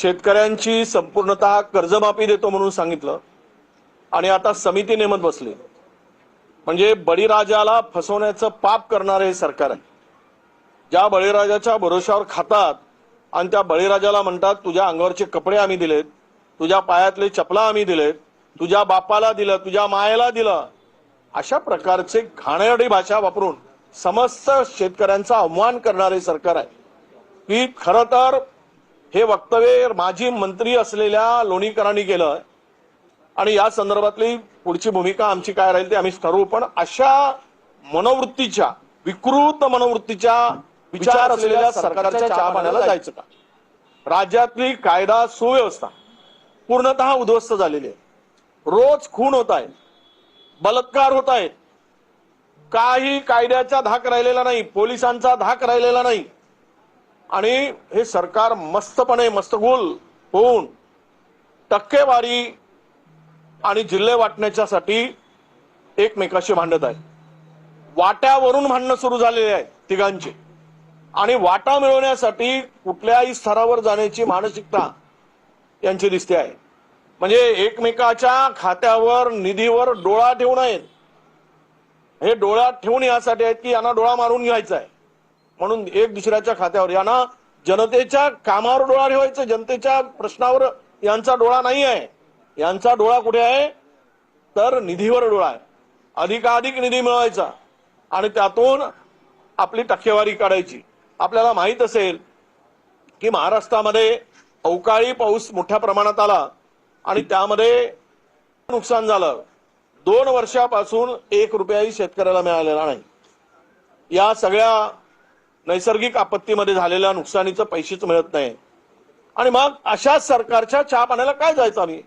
शेतकऱ्यांची संपूर्णतः कर्जमाफी देतो म्हणून सांगितलं आणि आता समिती नेमत बसली। म्हणजे बळीराजाला फसवण्याचं पाप करणारे हे सरकार आहे। ज्या बळीराजाच्या भरोशावर खातात आणि त्या बळीराजाला म्हणतात तुझ्या अंगावरचे कपडे आम्ही दिलेत, तुझ्या पायातले चपला आम्ही दिलेत, तुझ्या बापाला दिलं, तुझ्या मायेला दिलं, अशा प्रकारचे घाणेरडी भाषा वापरून समस्त शेतकऱ्यांचा अवमान करणारे सरकार आहे। की खरं तर हे वक्तव्य माजी मंत्री असलेल्या लोणीकरांनी केलं आणि या संदर्भातली पुढची भूमिका आमची काय राहील ते आम्ही ठरवू। पण अशा मनोवृत्तीच्या, विकृत मनोवृत्तीच्या विचार असलेल्या सरकारच्या चहापाण्याला जायचं का? राज्यातली कायदा सुव्यवस्था पूर्णतः उद्ध्वस्त झालेली आहे। रोज खून होत आहे, बलात्कार होत आहेत, काही कायद्याचा धाक राहिलेला नाही, पोलिसांचा धाक राहिलेला नाही आणि हे सरकार मस्तपणे मस्तगुल होऊन टक्केवारी आणि जिल्हे वाटण्याच्यासाठी एकमेकाशी भांडत आहे। वाट्यावरून भांडणं सुरू झालेले आहेत तिघांची आणि वाटा मिळवण्यासाठी कुठल्याही स्तरावर जाण्याची मानसिकता यांची दिसते आहे। म्हणजे एकमेकाच्या खात्यावर निधीवर डोळा ठेवून आहेत। हे डोळा ठेवून यासाठी आहेत की यांना डोळा मारून घ्यायचा आहे म्हणून एक दुसऱ्याच्या खात्यावर, यांना जनतेच्या कामावर डोळा ठेवायचा, जनतेच्या प्रश्नावर यांचा डोळा नाही आहे। यांचा डोळा कुठे आहे तर निधीवर डोळा आहे। अधिकाधिक निधी मिळवायचा आणि त्यातून आपली टक्केवारी काढायची। आपल्याला माहित असेल की महाराष्ट्रामध्ये अवकाळी पाऊस मोठ्या प्रमाणात आला आणि त्यामध्ये नुकसान झालं। 2 वर्षापासून 1 रुपयाही शेतकऱ्याला मिळालेला नाही। या सगळ्या नैसर्गिक आपत्तीमध्ये झालेल्या नुकसानीचं पैसेच मिळत नाही आणि मग अशा सरकारच्या चहा पाण्याला काय जायचं आम्ही?